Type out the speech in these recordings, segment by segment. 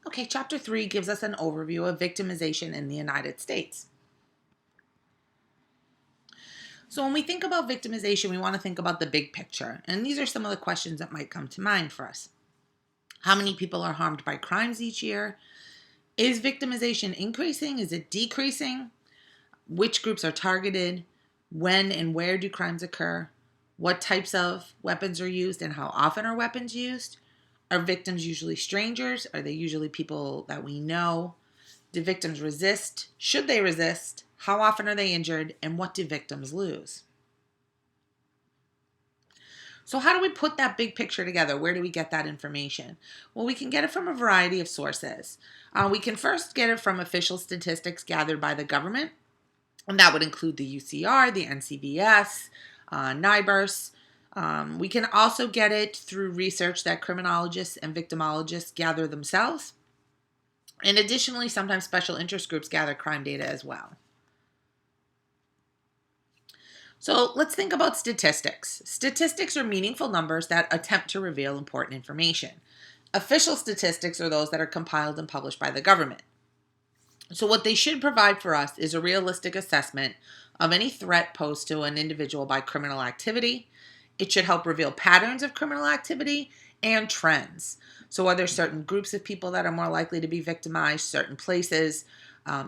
Okay, Chapter 3 gives us an overview of victimization in the United States. So when we think about victimization, we want to think about the big picture. And these are some of the questions that might come to mind for us. How many people are harmed by crimes each year? Is victimization increasing? Is it decreasing? Which groups are targeted? When and where do crimes occur? What types of weapons are used and how often are weapons used? Are victims usually strangers? Are they usually people that we know? Do victims resist? Should they resist? How often are they injured? And what do victims lose? So how do we put that big picture together? Where do we get that information? Well, we can get it from a variety of sources. We can first get it from official statistics gathered by the government, and that would include the UCR, the NCVS, NIBURS. We can also get it through research that criminologists and victimologists gather themselves. And additionally, sometimes special interest groups gather crime data as well. So let's think about statistics. Statistics are meaningful numbers that attempt to reveal important information. Official statistics are those that are compiled and published by the government. So what they should provide for us is a realistic assessment of any threat posed to an individual by criminal activity. It should help reveal patterns of criminal activity and trends. So are there certain groups of people that are more likely to be victimized, certain places?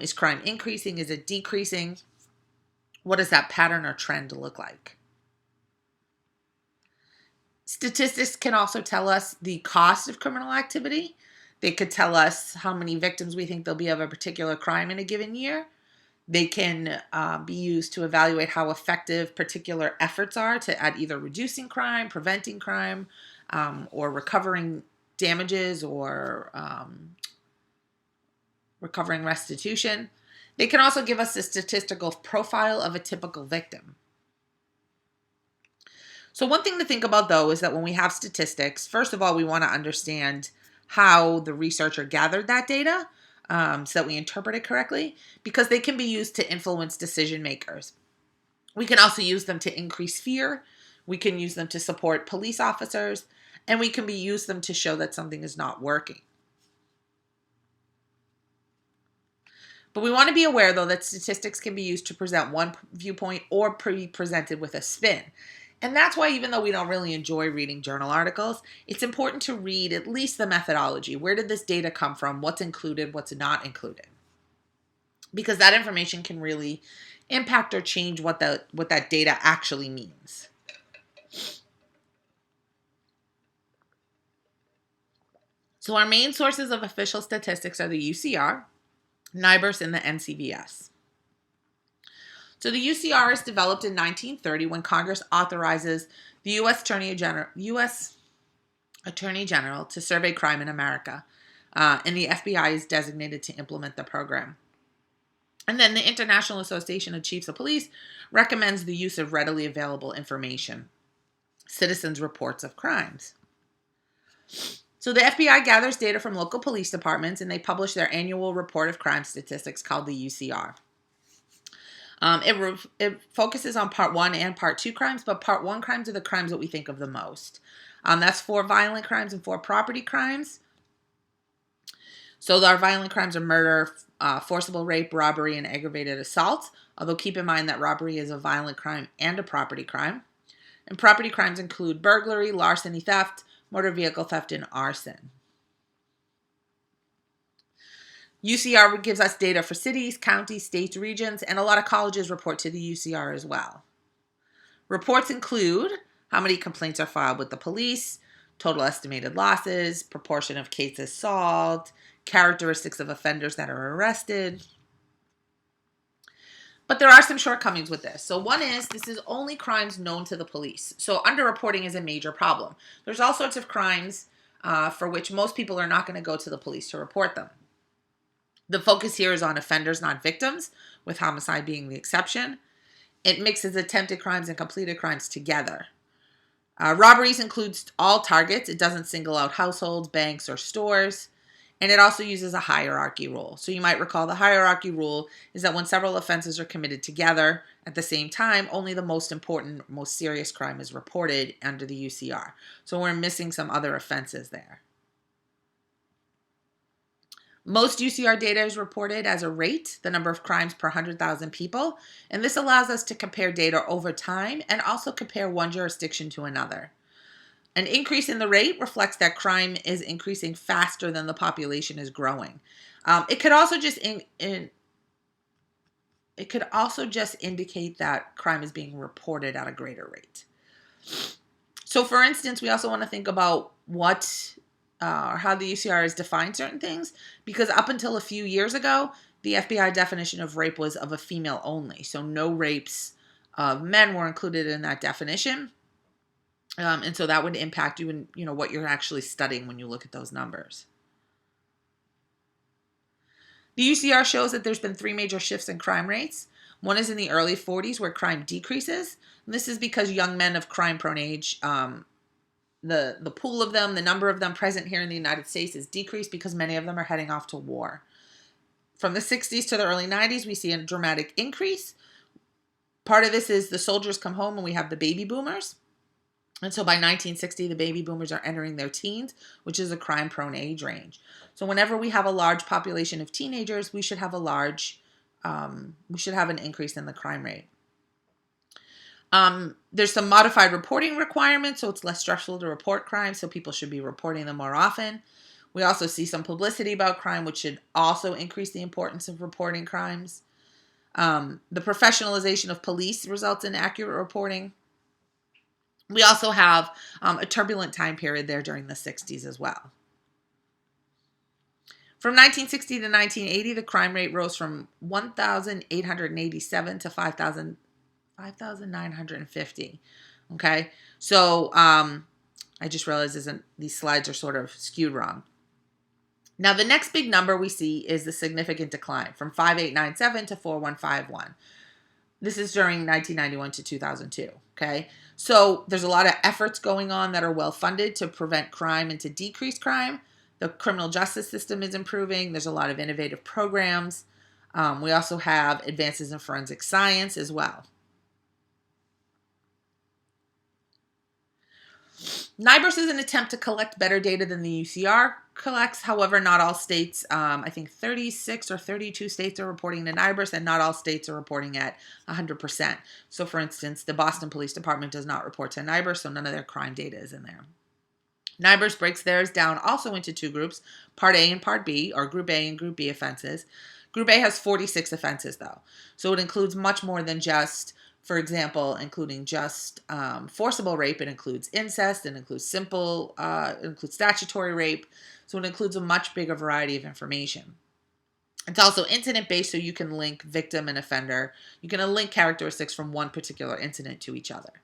Is crime increasing? Is it decreasing? What does that pattern or trend look like? Statistics can also tell us the cost of criminal activity. They could tell us how many victims we think there'll be of a particular crime in a given year. They can be used to evaluate how effective particular efforts are at either reducing crime, preventing crime, or recovering damages or recovering restitution. They can also give us a statistical profile of a typical victim. So one thing to think about, though, is that when we have statistics, first of all, we want to understand how the researcher gathered that data so that we interpret it correctly, because they can be used to influence decision makers. We can also use them to increase fear. We can use them to support police officers, and we can use them to show that something is not working. But we want to be aware, though, that statistics can be used to present one viewpoint or be presented with a spin. And that's why, even though we don't really enjoy reading journal articles, it's important to read at least the methodology. Where did this data come from? What's included? What's not included? Because that information can really impact or change what that data actually means. So our main sources of official statistics are the UCR, NIBURS, and the NCVS. So the UCR is developed in 1930 when Congress authorizes the U.S. Attorney General to survey crime in America, and the FBI is designated to implement the program. And then the International Association of Chiefs of Police recommends the use of readily available information, citizens' reports of crimes. So the FBI gathers data from local police departments, and they publish their annual report of crime statistics called the UCR. It focuses on Part 1 and Part 2 crimes, but Part 1 crimes are the crimes that we think of the most. That's 4 violent crimes and 4 property crimes. So our violent crimes are murder, forcible rape, robbery, and aggravated assault, although keep in mind that robbery is a violent crime and a property crime. And property crimes include burglary, larceny, theft, motor vehicle theft, and arson. UCR gives us data for cities, counties, states, regions, and a lot of colleges report to the UCR as well. Reports include how many complaints are filed with the police, total estimated losses, proportion of cases solved, characteristics of offenders that are arrested. But there are some shortcomings with this. So one is this is only crimes known to the police. So underreporting is a major problem. There's all sorts of crimes for which most people are not going to go to the police to report them. The focus here is on offenders, not victims, with homicide being the exception. It mixes attempted crimes and completed crimes together. Robberies includes all targets. It doesn't single out households, banks, or stores. And it also uses a hierarchy rule. So you might recall the hierarchy rule is that when several offenses are committed together at the same time, only the most important, most serious crime is reported under the UCR. So we're missing some other offenses there. Most UCR data is reported as a rate, the number of crimes per 100,000 people, and this allows us to compare data over time and also compare one jurisdiction to another. An increase in the rate reflects that crime is increasing faster than the population is growing. It could also just indicate that crime is being reported at a greater rate. So, for instance, we also want to think about how the UCR has defined certain things, because up until a few years ago, the FBI definition of rape was of a female only. So no rapes of men were included in that definition. And so that would impact you in, what you're actually studying when you look at those numbers. The UCR shows that there's been 3 major shifts in crime rates. One is in the early 40s where crime decreases. And this is because young men of crime-prone age, the pool of them, the number of them present here in the United States is decreased because many of them are heading off to war. From the 60s to the early 90s, we see a dramatic increase. Part of this is the soldiers come home and we have the baby boomers. And so by 1960, the baby boomers are entering their teens, which is a crime-prone age range. So whenever we have a large population of teenagers, we should have an increase in the crime rate. There's some modified reporting requirements, so it's less stressful to report crime, so people should be reporting them more often. We also see some publicity about crime, which should also increase the importance of reporting crimes. The professionalization of police results in accurate reporting. We also have a turbulent time period there during the 60s as well. From 1960 to 1980, the crime rate rose from 1,887 to 5,950. Okay, so I just realized these slides are sort of skewed wrong. Now, the next big number we see is the significant decline from 5,897 to 4,151. This is during 1991 to 2002. Okay, so there's a lot of efforts going on that are well funded to prevent crime and to decrease crime. The criminal justice system is improving. There's a lot of innovative programs. We also have advances in forensic science as well. NIBRS is an attempt to collect better data than the UCR collects. However, not all states, I think 36 or 32 states are reporting to NIBRS, and not all states are reporting at 100%. So, for instance, the Boston Police Department does not report to NIBRS, so none of their crime data is in there. NIBRS breaks theirs down also into 2 groups, Part A and Part B, or Group A and Group B offenses. Group A has 46 offenses, though. So it includes much more than just, for example, including just forcible rape. It includes incest, it includes it includes statutory rape. So it includes a much bigger variety of information. It's also incident-based, so you can link victim and offender. You can link characteristics from one particular incident to each other.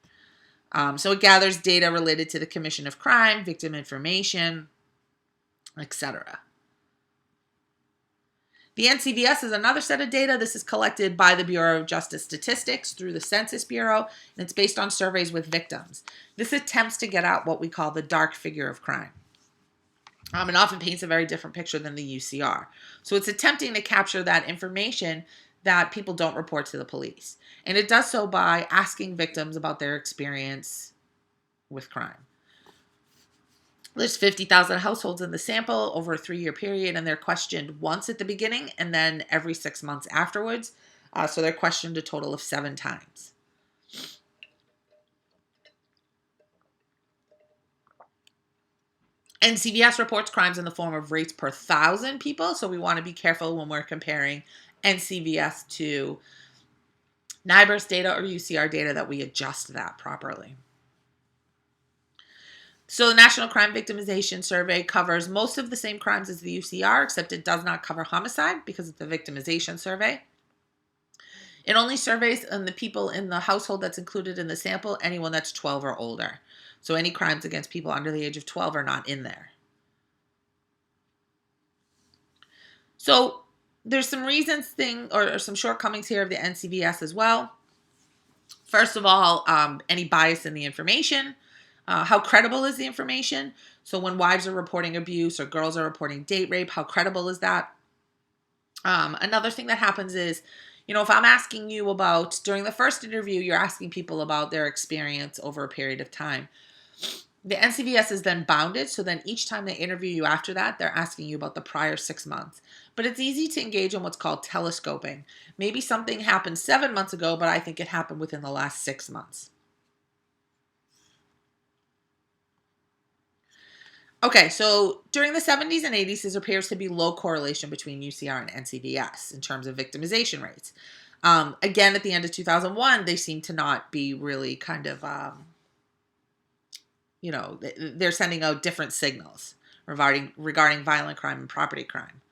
So it gathers data related to the commission of crime, victim information, etc. The NCVS is another set of data. This is collected by the Bureau of Justice Statistics through the Census Bureau, and it's based on surveys with victims. This attempts to get at what we call the dark figure of crime. It often paints a very different picture than the UCR. So it's attempting to capture that information that people don't report to the police. And it does so by asking victims about their experience with crime. There's 50,000 households in the sample over a 3-year period, and they're questioned once at the beginning and then every 6 months afterwards. So they're questioned a total of 7 times. NCVS reports crimes in the form of rates per 1,000 people, so we want to be careful when we're comparing NCVS to NIBRS data or UCR data that we adjust that properly. So the National Crime Victimization Survey covers most of the same crimes as the UCR, except it does not cover homicide because it's a victimization survey. It only surveys the people in the household that's included in the sample, anyone that's 12 or older. So any crimes against people under the age of 12 are not in there. So there's some reasons or some shortcomings here of the NCVS as well. First of all, any bias in the information. How credible is the information? So when wives are reporting abuse or girls are reporting date rape, how credible is that? Another thing that happens is, if I'm asking you about, during the first interview, you're asking people about their experience over a period of time. The NCVS is then bounded, so then each time they interview you after that, they're asking you about the prior 6 months. But it's easy to engage in what's called telescoping. Maybe something happened 7 months ago, but I think it happened within the last 6 months. Okay, so during the 70s and 80s, there appears to be low correlation between UCR and NCVS in terms of victimization rates. Again, at the end of 2001, they seem to not be really kind of, they're sending out different signals regarding violent crime and property crime.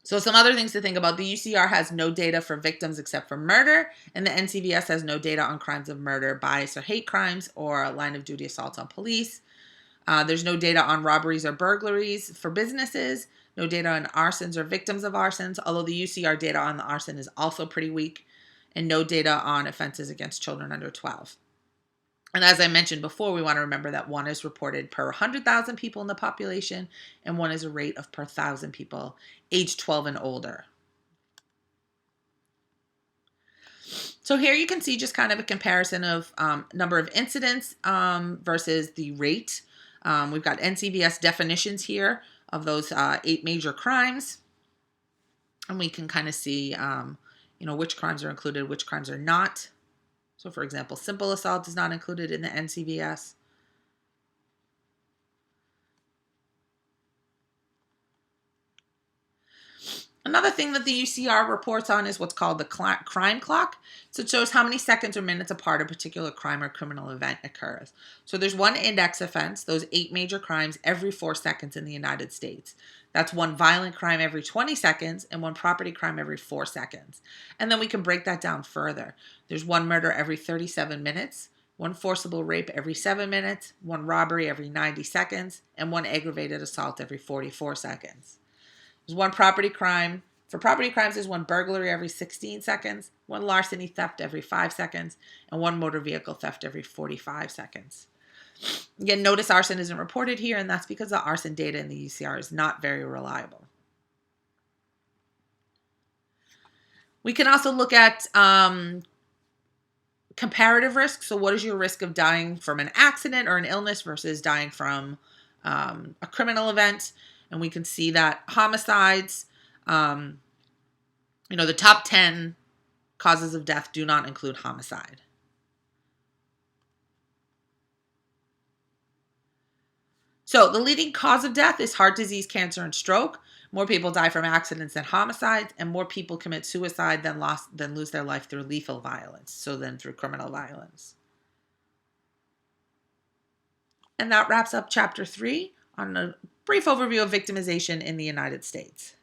So some other things to think about. The UCR has no data for victims except for murder, and the NCVS has no data on crimes of murder, bias, or hate crimes, or line of duty assaults on police. There's no data on robberies or burglaries for businesses, no data on arsons or victims of arsons, although the UCR data on the arson is also pretty weak, and no data on offenses against children under 12. And as I mentioned before, we want to remember that one is reported per 100,000 people in the population, and one is a rate of per 1,000 people age 12 and older. So here you can see just kind of a comparison of number of incidents versus the rate. We've got NCVS definitions here of those 8 major crimes. And we can kind of see, which crimes are included, which crimes are not. So for example, simple assault is not included in the NCVS. Another thing that the UCR reports on is what's called the crime clock. So it shows how many seconds or minutes apart a particular crime or criminal event occurs. So there's one index offense, those 8 major crimes, every 4 seconds in the United States. That's one violent crime every 20 seconds and one property crime every 4 seconds. And then we can break that down further. There's one murder every 37 minutes, one forcible rape every 7 minutes, one robbery every 90 seconds, and one aggravated assault every 44 seconds. There's one property crime. For property crimes, there's one burglary every 16 seconds, one larceny theft every 5 seconds, and one motor vehicle theft every 45 seconds. Again, notice arson isn't reported here, and that's because the arson data in the UCR is not very reliable. We can also look at comparative risk. So what is your risk of dying from an accident or an illness versus dying from a criminal event? And we can see that homicides, the top 10 causes of death do not include homicide. So the leading cause of death is heart disease, cancer, and stroke. More people die from accidents than homicides, and more people commit suicide than lose their life through lethal violence, so then through criminal violence. And that wraps up Chapter 3 on a brief overview of victimization in the United States.